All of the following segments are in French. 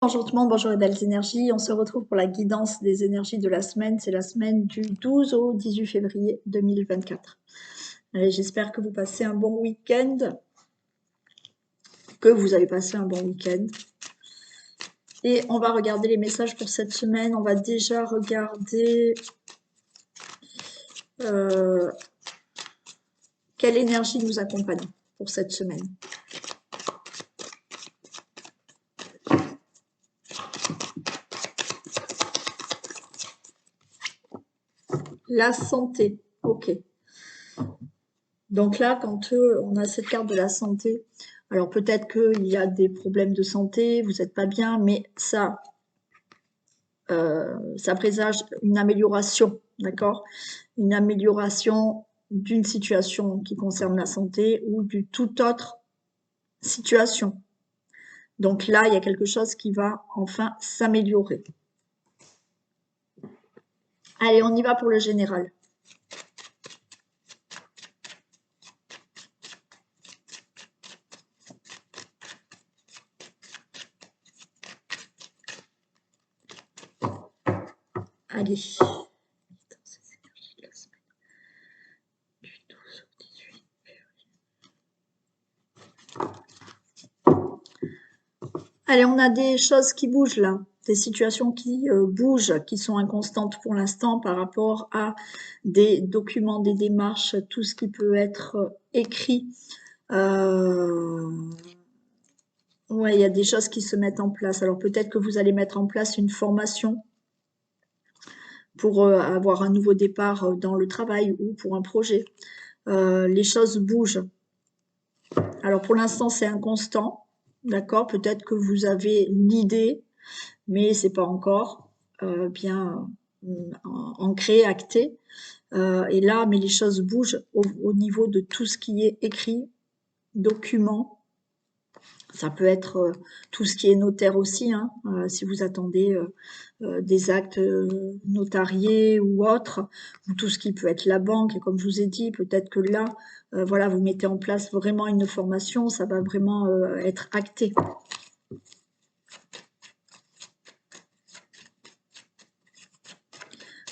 Bonjour tout le monde, bonjour les belles énergies. On se retrouve pour la guidance des énergies de la semaine. C'est la semaine du 12 au 18 février 2024. Allez, j'espère que vous passez un bon week-end, que vous avez passé un bon week-end. Et on va regarder les messages pour cette semaine. On va déjà regarder quelle énergie nous accompagne pour cette semaine. La santé, ok. Donc là, quand on a cette carte de la santé, alors peut-être qu'il y a des problèmes de santé, vous n'êtes pas bien, mais ça présage une amélioration, d'accord? Une amélioration d'une situation qui concerne la santé ou d'une toute autre situation. Donc là, il y a quelque chose qui va enfin s'améliorer. Allez, on y va pour le général. Allez. Allez, on a des choses qui bougent là, des situations qui bougent, qui sont inconstantes pour l'instant par rapport à des documents, des démarches, tout ce qui peut être écrit. Ouais, il y a des choses qui se mettent en place. Alors peut-être que vous allez mettre en place une formation pour avoir un nouveau départ dans le travail ou pour un projet. Les choses bougent. Alors pour l'instant, c'est inconstant, d'accord? Peut-être que vous avez l'idée, mais c'est pas encore bien ancré, acté. Et là, mais les choses bougent au niveau de tout ce qui est écrit, document. Ça peut être tout ce qui est notaire aussi, hein, si vous attendez des actes notariés ou autres, ou tout ce qui peut être la banque. Et comme je vous ai dit, peut-être que là, voilà, vous mettez en place vraiment une formation, ça va vraiment être acté.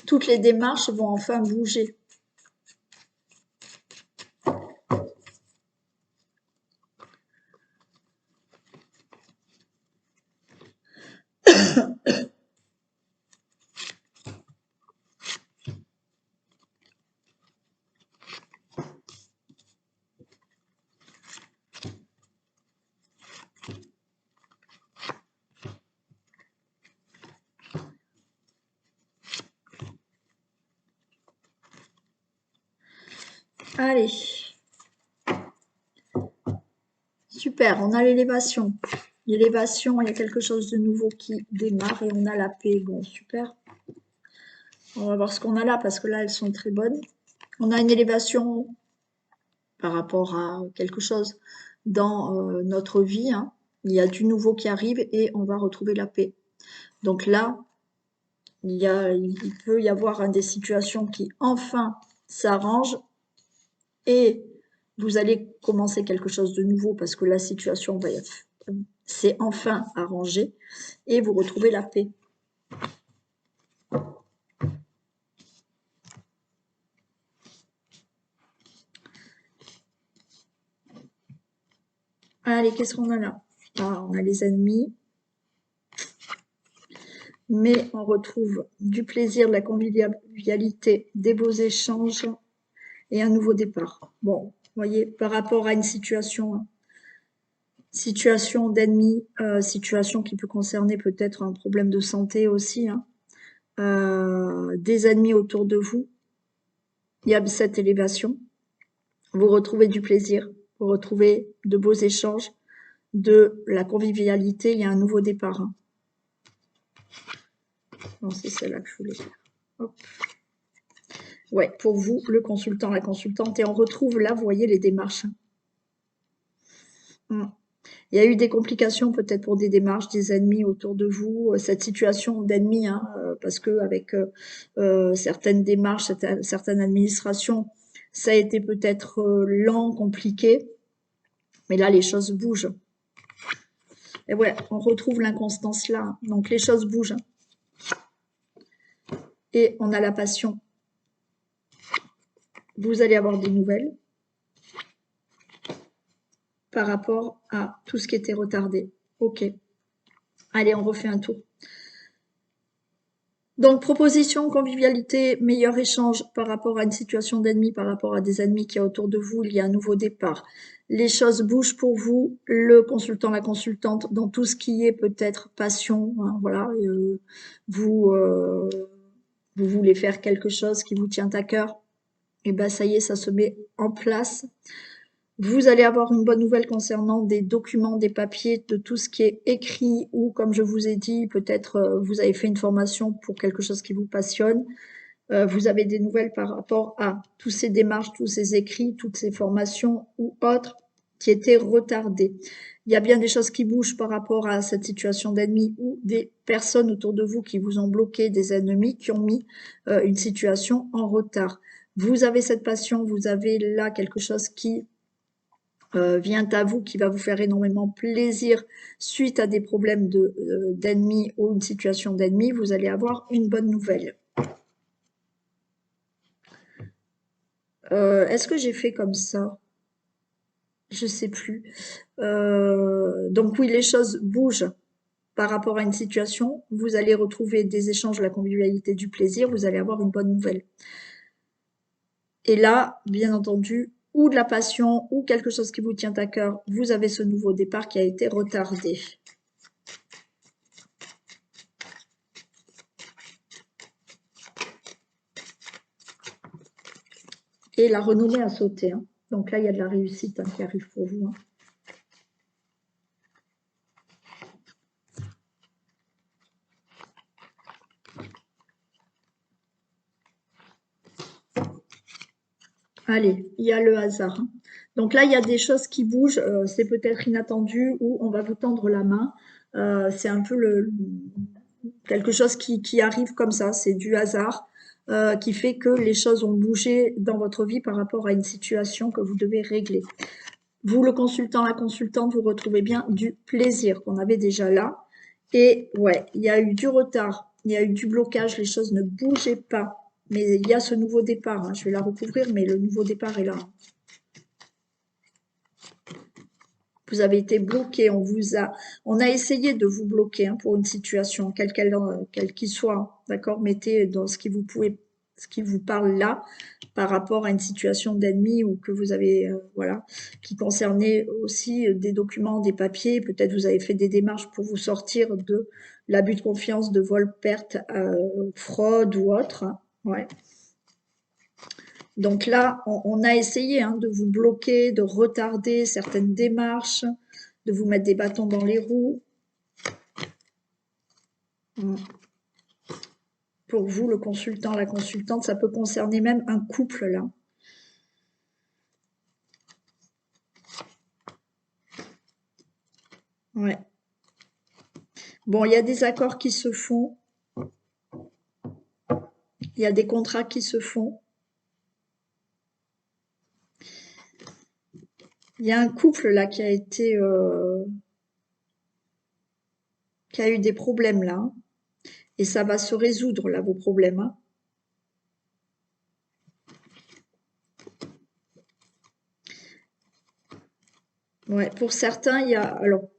Toutes les démarches vont enfin bouger. Allez. Super, on a l'élévation. L'élévation, il y a quelque chose de nouveau qui démarre et on a la paix. Bon, super. On va voir ce qu'on a là parce que là, elles sont très bonnes. On a une élévation par rapport à quelque chose dans notre vie. Hein. Il y a du nouveau qui arrive et on va retrouver la paix. Donc là, il peut y avoir des situations qui enfin s'arrangent et vous allez commencer quelque chose de nouveau parce que la situation s'est enfin arrangée et vous retrouvez la paix. Allez, qu'est-ce qu'on a là? Ah, on a les ennemis. Mais on retrouve du plaisir, de la convivialité, des beaux échanges et un nouveau départ. Bon, vous voyez, par rapport à une situation d'ennemi, situation qui peut concerner peut-être un problème de santé aussi, hein, des ennemis autour de vous, il y a cette élévation. Vous retrouvez du plaisir, vous retrouvez de beaux échanges, de la convivialité, il y a un nouveau départ. Hein. Non, c'est celle-là que je voulais faire. Hop. Ouais, pour vous, le consultant, la consultante, et on retrouve là, vous voyez, les démarches. Il y a eu des complications peut-être pour des démarches, des ennemis autour de vous, cette situation d'ennemis, hein, parce que avec certaines démarches, certaines administrations, ça a été peut-être lent, compliqué, mais là les choses bougent. Et ouais, on retrouve l'inconstance là. Donc les choses bougent. Et on a la passion. Vous allez avoir des nouvelles par rapport à tout ce qui était retardé. Ok. Allez, on refait un tour. Donc, proposition, convivialité, meilleur échange par rapport à une situation d'ennemi, par rapport à des ennemis qui y a autour de vous, il y a un nouveau départ. Les choses bougent pour vous, le consultant, la consultante, dans tout ce qui est peut-être passion, hein, voilà, vous, vous voulez faire quelque chose qui vous tient à cœur, et ben ça y est, ça se met en place. Vous allez avoir une bonne nouvelle concernant des documents, des papiers, de tout ce qui est écrit ou, comme je vous ai dit, peut-être vous avez fait une formation pour quelque chose qui vous passionne. Vous avez des nouvelles par rapport à toutes ces démarches, tous ces écrits, toutes ces formations ou autres qui étaient retardées. Il y a bien des choses qui bougent par rapport à cette situation d'ennemi ou des personnes autour de vous qui vous ont bloqué, des ennemis qui ont mis une situation en retard. Vous avez cette passion, vous avez là quelque chose qui vient à vous, qui va vous faire énormément plaisir suite à des problèmes d'ennemis ou une situation d'ennemi, vous allez avoir une bonne nouvelle. Est-ce que j'ai fait comme ça? Je sais plus. Donc oui, les choses bougent par rapport à une situation. Vous allez retrouver des échanges, la convivialité, du plaisir. Vous allez avoir une bonne nouvelle. Et là, bien entendu, ou de la passion, ou quelque chose qui vous tient à cœur, vous avez ce nouveau départ qui a été retardé. Et la renommée a sauté. Hein. Donc là, il y a de la réussite qui arrive pour vous. Hein. Allez, il y a le hasard. Hein. Donc là, il y a des choses qui bougent. C'est peut-être inattendu ou on va vous tendre la main. C'est un peu quelque chose qui arrive comme ça. C'est du hasard qui fait que les choses ont bougé dans votre vie par rapport à une situation que vous devez régler. Vous, le consultant, la consultante, vous retrouvez bien du plaisir qu'on avait déjà là. Et ouais, il y a eu du retard, il y a eu du blocage, les choses ne bougeaient pas. Mais il y a ce nouveau départ. Hein. Je vais la recouvrir, mais le nouveau départ est là. Vous avez été bloqué, on a essayé de vous bloquer hein, pour une situation, quelle qu'il soit, d'accord. Mettez dans ce qui vous parle là, par rapport à une situation d'ennemi ou que vous avez, voilà, qui concernait aussi des documents, des papiers. Peut-être vous avez fait des démarches pour vous sortir de l'abus de confiance, de vol, perte, fraude ou autre. Hein, ouais. Donc là, on a essayé hein, de vous bloquer, de retarder certaines démarches, de vous mettre des bâtons dans les roues. Pour vous, le consultant, la consultante, ça peut concerner même un couple là. Ouais. Bon, il y a des accords qui se font. Il y a des contrats qui se font. Il y a un couple là qui a été... qui a eu des problèmes là. Et ça va se résoudre là, vos problèmes. Hein. Ouais, pour certains, il y a... Alors,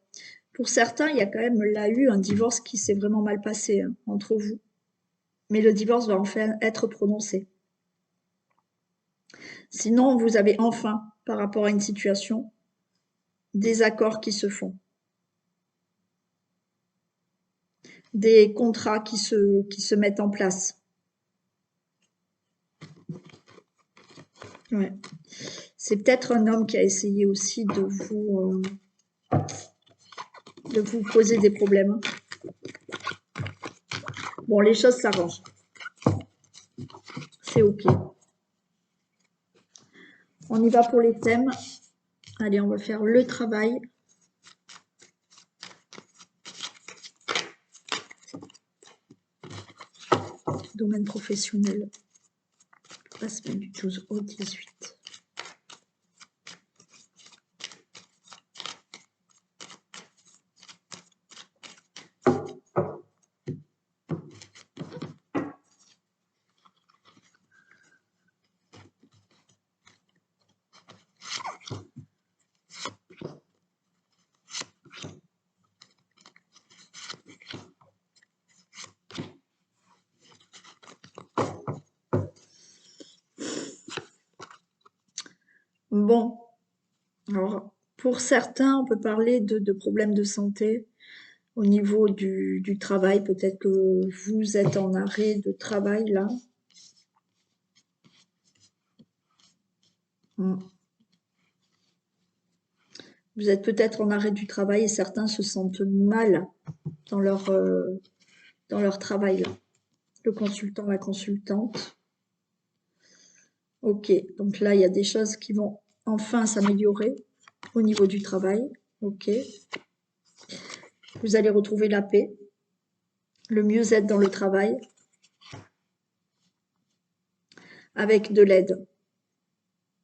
pour certains, il y a quand même là eu un divorce qui s'est vraiment mal passé hein, entre vous. Mais le divorce va enfin être prononcé. Sinon, vous avez enfin, par rapport à une situation, des accords qui se font. Des contrats qui se mettent en place. Ouais. C'est peut-être un homme qui a essayé aussi de vous poser des problèmes. Bon, les choses s'arrangent. C'est OK. On y va pour les thèmes. Allez, on va faire le travail. Domaine professionnel. La semaine du 12 au 18. Bon, alors pour certains, on peut parler de problèmes de santé au niveau du travail. Peut-être que vous êtes en arrêt de travail là. Mm. Vous êtes peut-être en arrêt du travail et certains se sentent mal dans leur travail là. Le consultant, la consultante. Ok, donc là, il y a des choses qui vont enfin s'améliorer au niveau du travail. Ok. Vous allez retrouver la paix, le mieux-être dans le travail, avec de l'aide.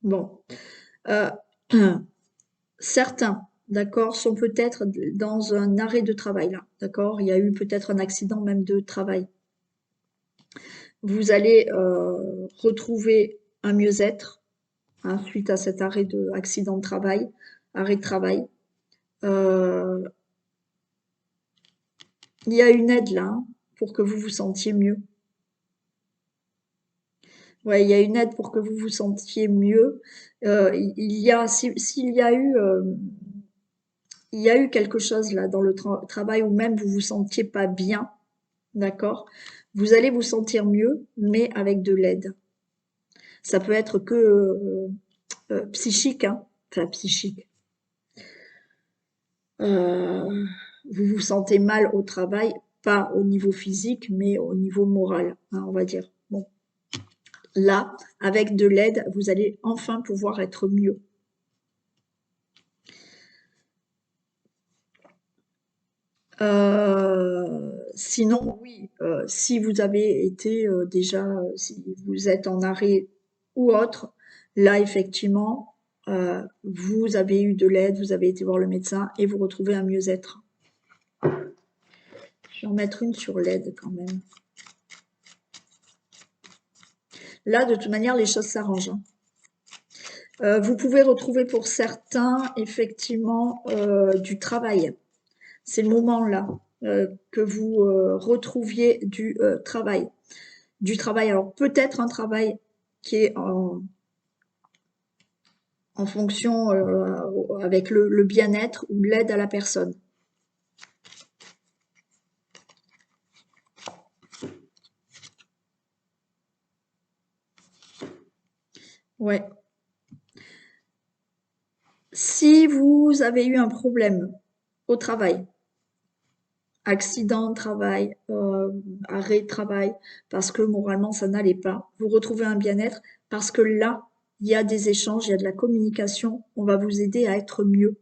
Bon. Euh, certains, d'accord, sont peut-être dans un arrêt de travail, là, d'accord. Il y a eu peut-être un accident même de travail. Vous allez retrouver un mieux-être hein, suite à cet arrêt de accident de travail, arrêt de travail. Il y a une aide là hein, pour que vous vous sentiez mieux. Ouais, il y a une aide pour que vous vous sentiez mieux. Il y a, s'il y a eu quelque chose là dans le travail où même vous vous sentiez pas bien, d'accord? Vous allez vous sentir mieux, mais avec de l'aide. Ça peut être que psychique, hein, enfin psychique. Vous vous sentez mal au travail, pas au niveau physique, mais au niveau moral, hein, on va dire. Bon, là, avec de l'aide, vous allez enfin pouvoir être mieux. Sinon, oui, si vous avez été déjà, si vous êtes en arrêt ou autre, là, effectivement, vous avez eu de l'aide, vous avez été voir le médecin et vous retrouvez un mieux-être. Je vais en mettre une sur l'aide quand même. Là, de toute manière, les choses s'arrangent. Hein. Vous pouvez retrouver pour certains, effectivement, du travail. C'est le moment là que vous retrouviez du travail. Du travail, alors peut-être un travail qui est en fonction avec le bien-être ou l'aide à la personne. Ouais. Si vous avez eu un problème au travail, accident de travail, arrêt de travail, parce que moralement ça n'allait pas, vous retrouvez un bien-être parce que là, il y a des échanges, il y a de la communication, on va vous aider à être mieux.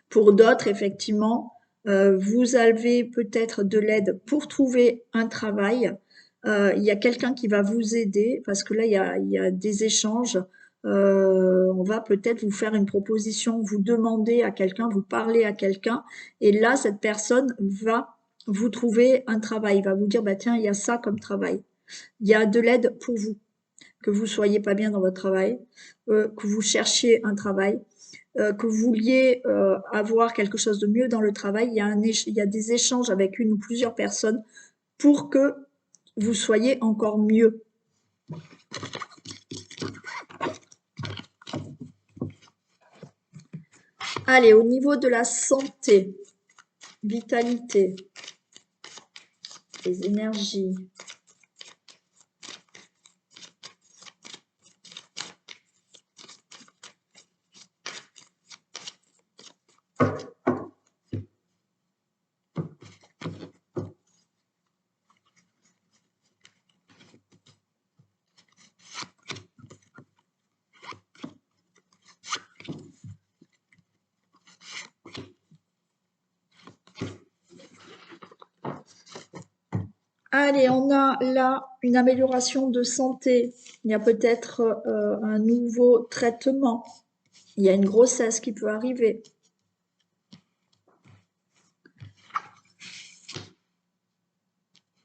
Pour d'autres, effectivement, vous avez peut-être de l'aide pour trouver un travail. Il y a quelqu'un qui va vous aider parce que là, il y a des échanges. On va peut-être vous faire une proposition, vous demander à quelqu'un, vous parler à quelqu'un. Et là, cette personne va vous trouver un travail, va vous dire, bah, tiens, il y a ça comme travail. Il y a de l'aide pour vous, que vous soyez pas bien dans votre travail, que vous cherchiez un travail que vous vouliez avoir quelque chose de mieux dans le travail, il y a des échanges avec une ou plusieurs personnes pour que vous soyez encore mieux. Allez, au niveau de la santé, vitalité, les énergies. Allez, on a là une amélioration de santé. Il y a peut-être un nouveau traitement. Il y a une grossesse qui peut arriver.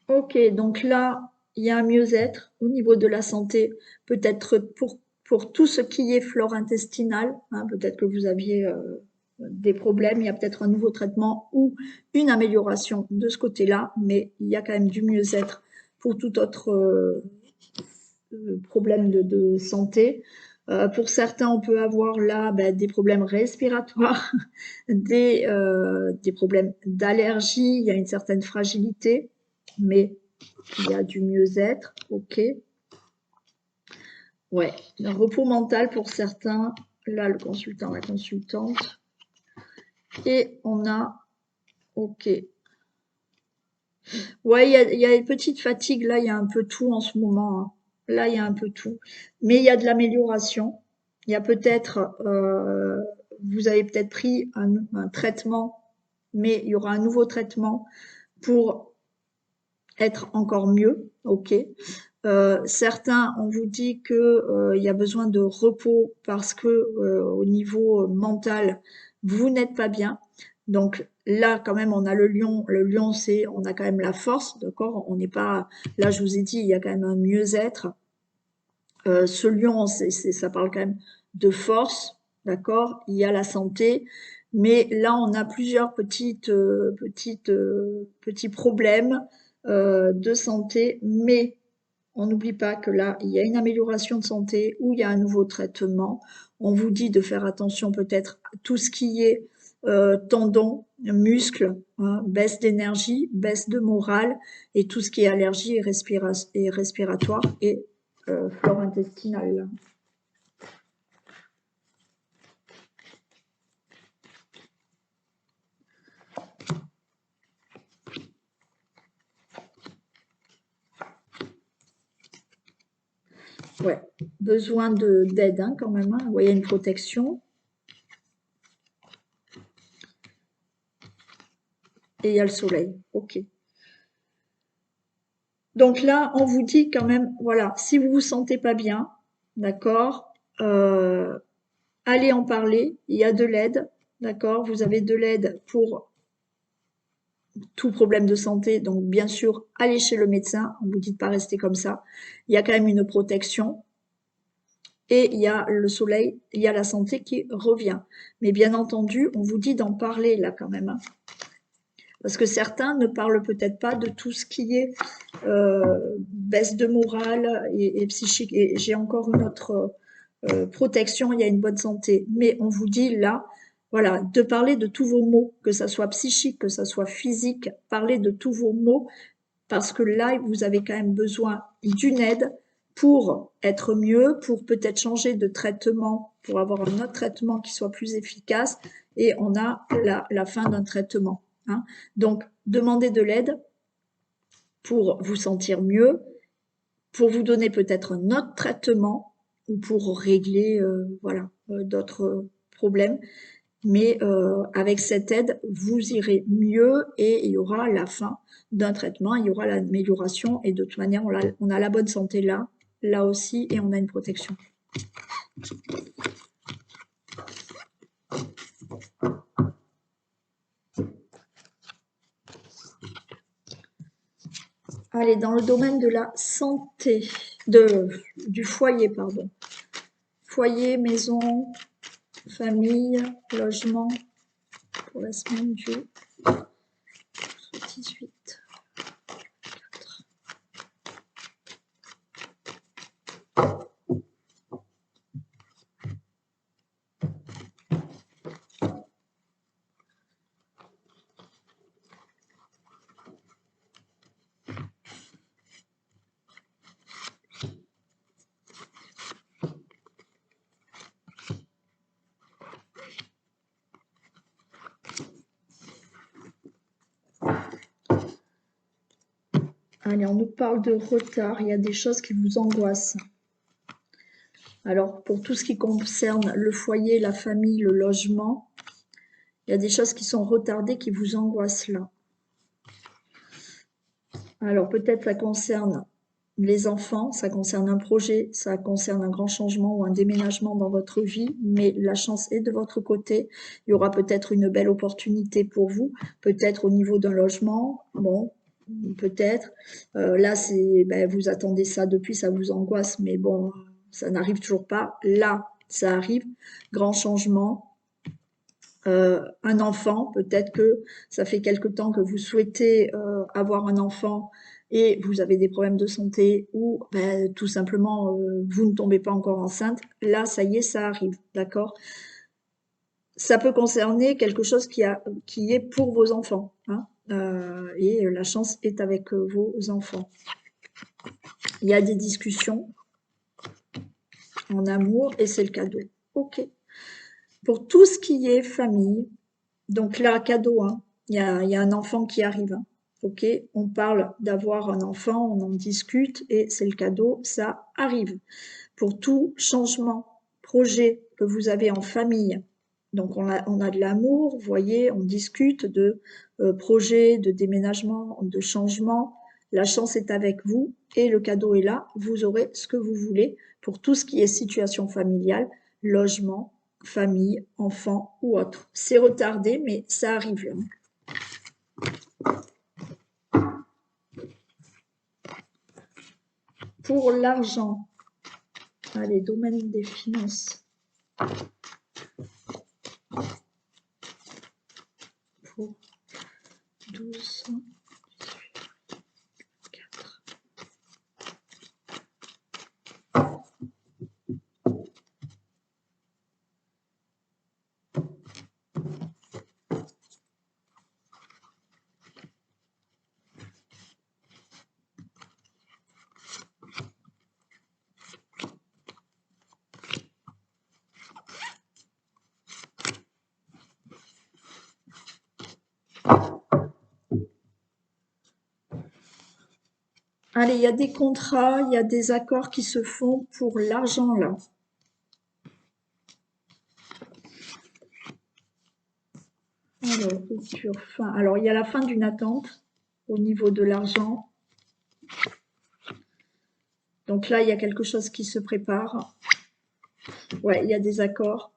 Ok, donc là, il y a un mieux-être au niveau de la santé, peut-être pour tout ce qui est flore intestinale, hein, peut-être que vous aviez des problèmes, il y a peut-être un nouveau traitement ou une amélioration de ce côté-là, mais il y a quand même du mieux-être pour tout autre problème de santé. Pour certains, on peut avoir là des problèmes respiratoires, des problèmes d'allergie, il y a une certaine fragilité, mais il y a du mieux-être, ok. Ouais, un repos mental pour certains, là le consultant, la consultante. Et on a, ok. Ouais, il y a une petite fatigue, là il y a un peu tout en ce moment, hein. Là il y a un peu tout. Mais il y a de l'amélioration. Il y a peut-être, vous avez peut-être pris un traitement, mais il y aura un nouveau traitement pour être encore mieux, ok. Certains, on vous dit que il y a besoin de repos parce que au niveau mental, vous n'êtes pas bien. Donc là, quand même, on a le lion. Le lion, c'est, on a quand même la force, d'accord. On n'est pas. Là, je vous ai dit, il y a quand même un mieux-être. Ce lion, ça parle quand même de force, d'accord. Il y a la santé, mais là, on a plusieurs petits problèmes de santé, mais on n'oublie pas que là, il y a une amélioration de santé ou il y a un nouveau traitement. On vous dit de faire attention peut-être à tout ce qui est tendons, muscles, hein, baisse d'énergie, baisse de morale et tout ce qui est allergie et respiratoire et flore intestinale. Ouais, besoin d'aide hein, quand même. Hein. Vous voyez une protection. Et il y a le soleil. Ok. Donc là, on vous dit quand même, voilà, si vous vous sentez pas bien, d'accord, allez en parler. Il y a de l'aide, d'accord. Vous avez de l'aide pour tout problème de santé. Donc bien sûr, allez chez le médecin. On vous dit de pas rester comme ça. Il y a quand même une protection. Et il y a le soleil, il y a la santé qui revient. Mais bien entendu, on vous dit d'en parler là quand même. Hein. Parce que certains ne parlent peut-être pas de tout ce qui est baisse de morale et psychique. Et j'ai encore une autre protection, il y a une bonne santé. Mais on vous dit là, voilà, de parler de tous vos maux, que ça soit psychique, que ça soit physique, parler de tous vos maux, parce que là, vous avez quand même besoin d'une aide pour être mieux, pour peut-être changer de traitement, pour avoir un autre traitement qui soit plus efficace, et on a la fin d'un traitement. Hein. Donc, demandez de l'aide pour vous sentir mieux, pour vous donner peut-être un autre traitement ou pour régler voilà, d'autres problèmes. Mais avec cette aide, vous irez mieux et il y aura la fin d'un traitement, il y aura l'amélioration et de toute manière, on a la bonne santé là, là aussi, et on a une protection. Allez, dans le domaine de la santé, du foyer, pardon. Foyer, maison, famille, logement, pour la semaine du 18. Allez, on nous parle de retard, il y a des choses qui vous angoissent. Alors, pour tout ce qui concerne le foyer, la famille, le logement, il y a des choses qui sont retardées, qui vous angoissent là. Alors, peut-être ça concerne les enfants, ça concerne un projet, ça concerne un grand changement ou un déménagement dans votre vie, mais la chance est de votre côté. Il y aura peut-être une belle opportunité pour vous, peut-être au niveau d'un logement, bon, peut-être. Là, vous attendez ça depuis, ça vous angoisse, mais bon, ça n'arrive toujours pas. Là, ça arrive, grand changement. Un enfant, peut-être que ça fait quelque temps que vous souhaitez avoir un enfant, et vous avez des problèmes de santé ou ben, tout simplement vous ne tombez pas encore enceinte, là ça y est, ça arrive, d'accord? Ça peut concerner quelque chose qui est pour vos enfants, hein, et la chance est avec vos enfants. Il y a des discussions en amour et c'est le cadeau. Ok. Pour tout ce qui est famille, donc là, cadeau, hein, il y a un enfant qui arrive. Hein, ok, on parle d'avoir un enfant, on en discute et c'est le cadeau, ça arrive. Pour tout changement, projet que vous avez en famille, donc on a de l'amour, vous voyez, on discute de projets, de déménagement, de changement. La chance est avec vous et le cadeau est là. Vous aurez ce que vous voulez pour tout ce qui est situation familiale, logement, famille, enfant ou autre. C'est retardé, mais ça arrive là. Pour l'argent, allez, domaine des finances. Pour 12, 4. Allez, il y a des contrats, il y a des accords qui se font pour l'argent là. Alors, rupture, fin. Alors, il y a la fin d'une attente au niveau de l'argent. Donc là, il y a quelque chose qui se prépare. Ouais, il y a des accords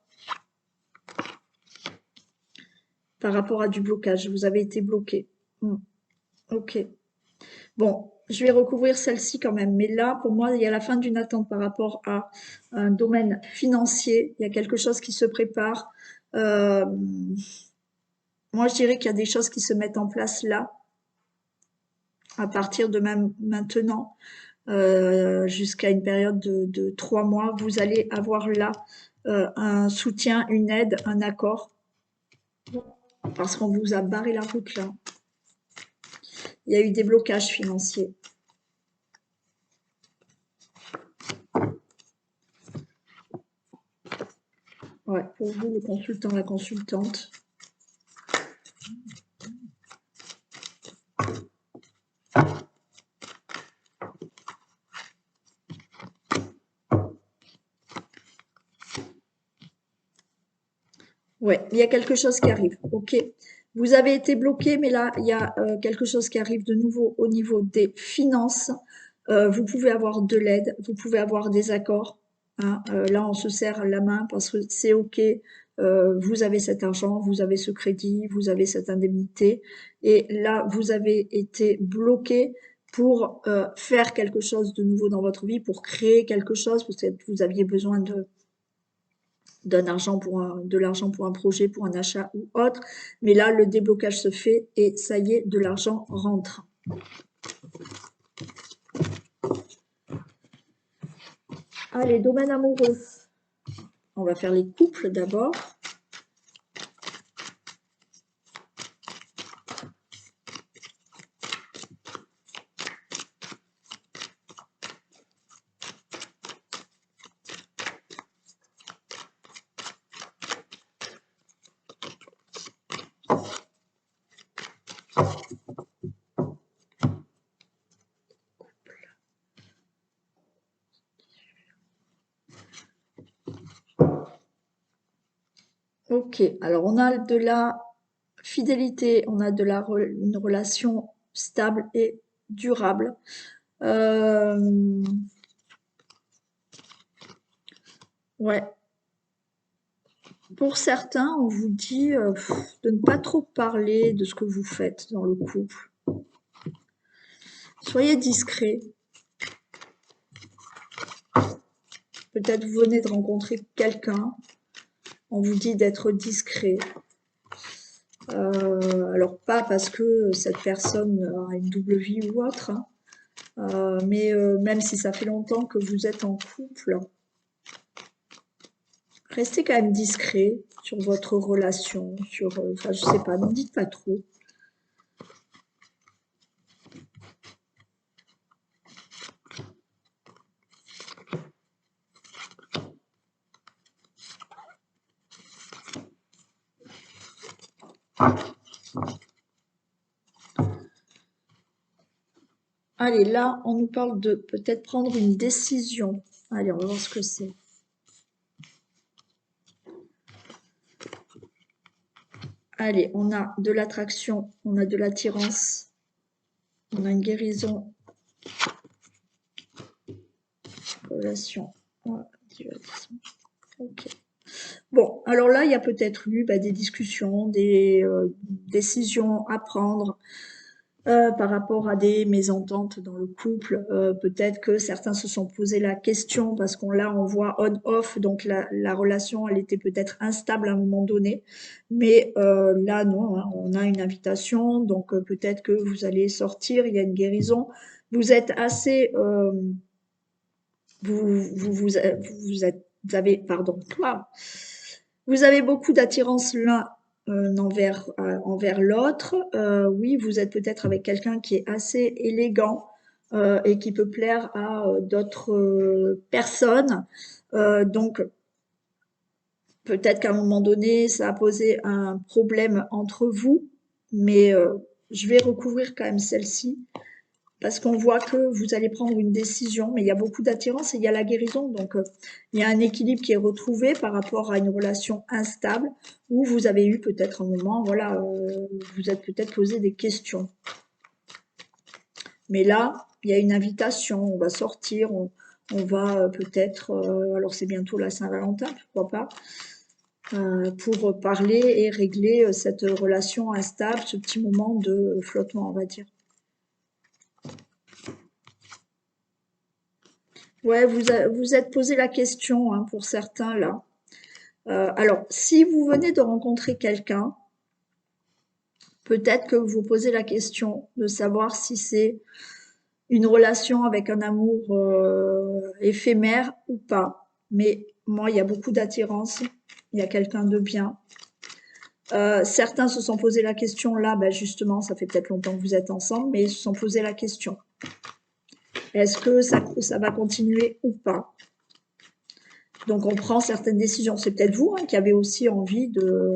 par rapport à du blocage. Vous avez été bloqué. Ok. Bon, je vais recouvrir celle-ci quand même. Mais là, pour moi, il y a la fin d'une attente par rapport à un domaine financier. Il y a quelque chose qui se prépare. Moi, je dirais qu'il y a des choses qui se mettent en place là, à partir de même maintenant, jusqu'à une période de 3 mois. Vous allez avoir là un soutien, une aide, un accord, parce qu'on vous a barré la route là. Il y a eu des blocages financiers. Ouais, pour vous, le consultant, la consultante. Ouais, il y a quelque chose qui arrive. Ok. Vous avez été bloqué, mais là, il y a quelque chose qui arrive de nouveau au niveau des finances. Vous pouvez avoir de l'aide, vous pouvez avoir des accords. Hein. Là, on se serre la main parce que c'est ok. Vous avez cet argent, vous avez ce crédit, vous avez cette indemnité. Et là, vous avez été bloqué pour faire quelque chose de nouveau dans votre vie, pour créer quelque chose. Peut-être vous aviez besoin de l'argent pour un projet, pour un achat ou autre. Mais là, le déblocage se fait et ça y est, de l'argent rentre. Allez, domaine amoureux. On va faire les couples d'abord. Ok, alors on a de la fidélité, on a une relation stable et durable. Ouais. Pour certains, on vous dit de ne pas trop parler de ce que vous faites dans le couple. Soyez discret. Peut-être vous venez de rencontrer quelqu'un. On vous dit d'être discret. Alors pas parce que cette personne a une double vie ou autre, hein, Mais même si ça fait longtemps que vous êtes en couple, restez quand même discret sur votre relation, sur, enfin, je sais pas, n'en dites pas trop. Allez, là, on nous parle de peut-être prendre une décision. Allez, on va voir ce que c'est. Allez, on a de l'attraction, on a de l'attirance, on a une guérison, relation. Ouais, ok. Bon, alors là, il y a peut-être eu des discussions, des décisions à prendre par rapport à des mésententes dans le couple. Peut-être que certains se sont posé la question parce qu'on là, on voit on-off, donc la relation, elle était peut-être instable à un moment donné. Mais là, non, hein, on a une invitation, donc peut-être que vous allez sortir, il y a une guérison. Vous êtes assez... vous avez, pardon, vous avez beaucoup d'attirance l'un envers l'autre. Oui, vous êtes peut-être avec quelqu'un qui est assez élégant et qui peut plaire à d'autres personnes. Donc, peut-être qu'à un moment donné, ça a posé un problème entre vous, mais je vais recouvrir quand même celle-ci parce qu'on voit que vous allez prendre une décision, mais il y a beaucoup d'attirance et il y a la guérison. Donc, il y a un équilibre qui est retrouvé par rapport à une relation instable où vous avez eu peut-être un moment, voilà, vous êtes peut-être posé des questions. Mais là, il y a une invitation, on va sortir, on va peut-être, alors c'est bientôt la Saint-Valentin, pourquoi pas, pour parler et régler cette relation instable, ce petit moment de flottement, on va dire. Ouais, vous êtes posé la question hein, pour certains là. Alors, si vous venez de rencontrer quelqu'un, peut-être que vous vous posez la question de savoir si c'est une relation avec un amour éphémère ou pas. Mais moi, il y a beaucoup d'attirance, il y a quelqu'un de bien. Certains se sont posé la question là, justement, ça fait peut-être longtemps que vous êtes ensemble, mais ils se sont posé la question. Est-ce que ça va continuer ou pas? Donc, on prend certaines décisions. C'est peut-être vous hein, qui avez aussi envie de,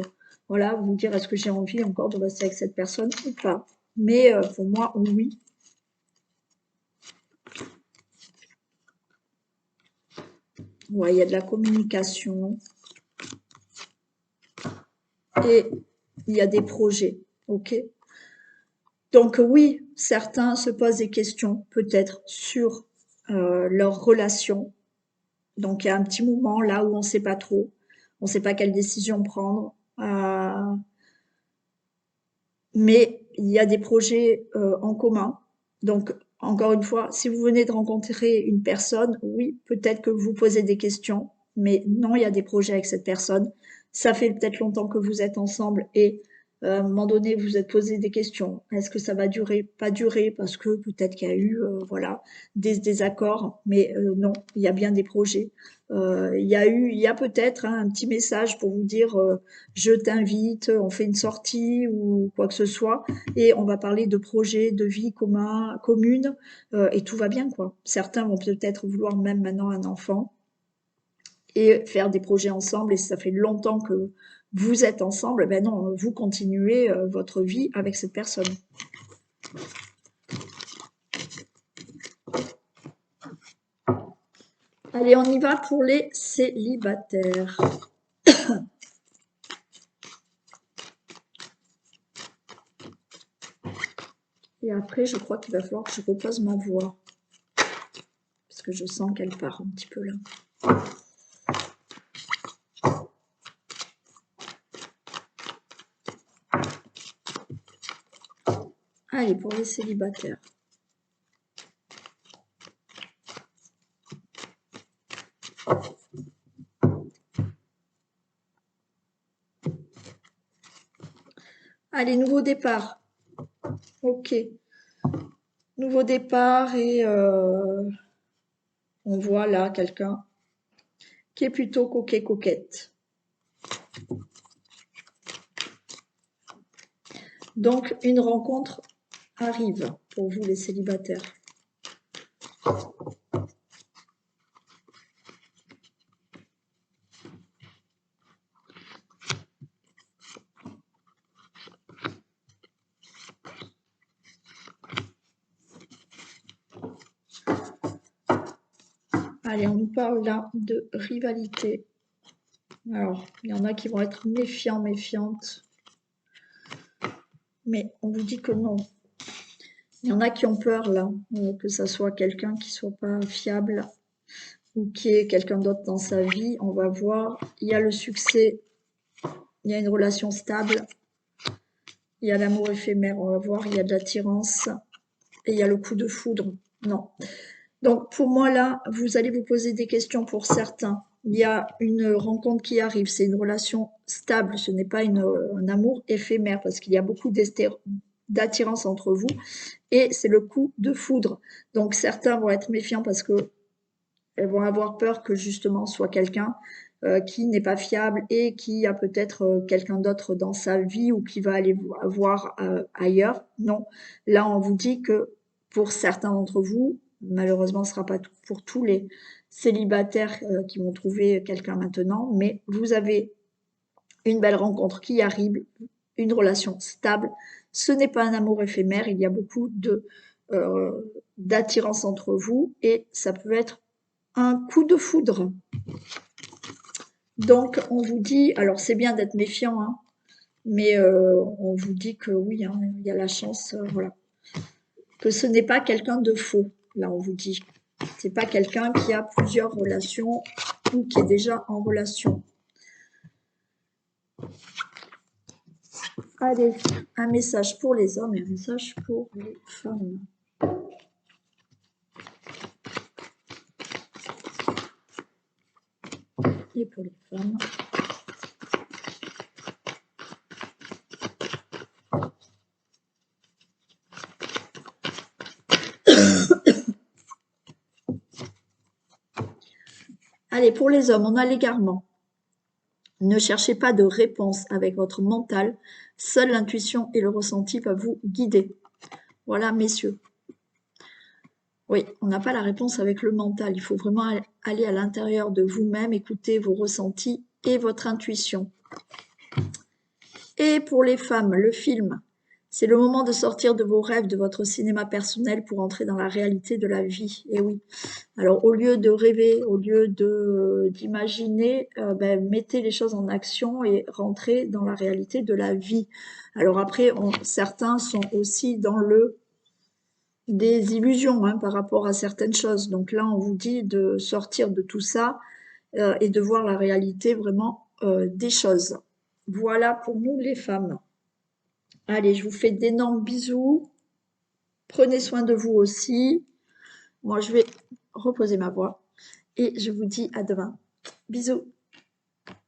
voilà, vous dire est-ce que j'ai envie encore de rester avec cette personne ou pas. Mais pour moi, oui. Ouais, il y a de la communication et il y a des projets. Ok. Donc oui, certains se posent des questions peut-être sur leur relation. Donc il y a un petit moment là où on ne sait pas trop, on ne sait pas quelle décision prendre. Mais il y a des projets en commun. Donc, encore une fois, si vous venez de rencontrer une personne, oui, peut-être que vous posez des questions, mais non, il y a des projets avec cette personne. Ça fait peut-être longtemps que vous êtes ensemble et à un moment donné, vous êtes posé des questions. Est-ce que ça va durer? Pas durer parce que peut-être qu'il y a eu voilà des désaccords, mais non, il y a bien des projets. Il y a peut-être hein, un petit message pour vous dire je t'invite, on fait une sortie ou quoi que ce soit, et on va parler de projets, de vie commune, et tout va bien, quoi. Certains vont peut-être vouloir même maintenant un enfant et faire des projets ensemble, et ça fait longtemps que vous êtes ensemble, ben non, vous continuez votre vie avec cette personne. Allez, on y va pour les célibataires. Et après, je crois qu'il va falloir que je repose ma voix. Parce que je sens qu'elle part un petit peu là. Allez, pour les célibataires. Allez, nouveau départ. Ok. Nouveau départ et on voit là quelqu'un qui est plutôt coquette. Donc, une rencontre arrive pour vous les célibataires. Allez, on nous parle là de rivalité. Alors, il y en a qui vont être méfiants, méfiantes. Mais on vous dit que non. Il y en a qui ont peur là, que ça soit quelqu'un qui soit pas fiable ou qui est quelqu'un d'autre dans sa vie. On va voir. Il y a le succès, il y a une relation stable, il y a l'amour éphémère, on va voir. Il y a de l'attirance et il y a le coup de foudre. Non. Donc pour moi là, vous allez vous poser des questions pour certains. Il y a une rencontre qui arrive, c'est une relation stable, ce n'est pas un amour éphémère parce qu'il y a beaucoup d'attirance entre vous et c'est le coup de foudre. Donc certains vont être méfiants parce que elles vont avoir peur que justement soit quelqu'un qui n'est pas fiable et qui a peut-être quelqu'un d'autre dans sa vie ou qui va aller voir ailleurs. Non, là on vous dit que pour certains d'entre vous, malheureusement ce ne sera pas pour tous les célibataires qui vont trouver quelqu'un maintenant, mais vous avez une belle rencontre qui arrive, une relation stable. Ce n'est pas un amour éphémère, il y a beaucoup d'attirance entre vous et ça peut être un coup de foudre. Donc, on vous dit, alors c'est bien d'être méfiant, hein, mais on vous dit que oui, hein, il y a la chance, voilà, que ce n'est pas quelqu'un de faux. Là, on vous dit, c'est pas quelqu'un qui a plusieurs relations ou qui est déjà en relation. Allez, un message pour les hommes et un message pour les femmes. Et pour les femmes. Allez, pour les hommes, on a l'égarement. Ne cherchez pas de réponse avec votre mental, seule l'intuition et le ressenti peuvent vous guider. Voilà, messieurs. Oui, on n'a pas la réponse avec le mental, il faut vraiment aller à l'intérieur de vous-même, écouter vos ressentis et votre intuition. Et pour les femmes, le film, c'est le moment de sortir de vos rêves, de votre cinéma personnel pour entrer dans la réalité de la vie. Et oui, alors au lieu de rêver, au lieu d'imaginer, mettez les choses en action et rentrez dans la réalité de la vie. Alors après, certains sont aussi dans des illusions hein, par rapport à certaines choses. Donc là, on vous dit de sortir de tout ça et de voir la réalité vraiment des choses. Voilà pour nous les femmes. Allez, je vous fais d'énormes bisous. Prenez soin de vous aussi. Moi, je vais reposer ma voix et je vous dis à demain. Bisous.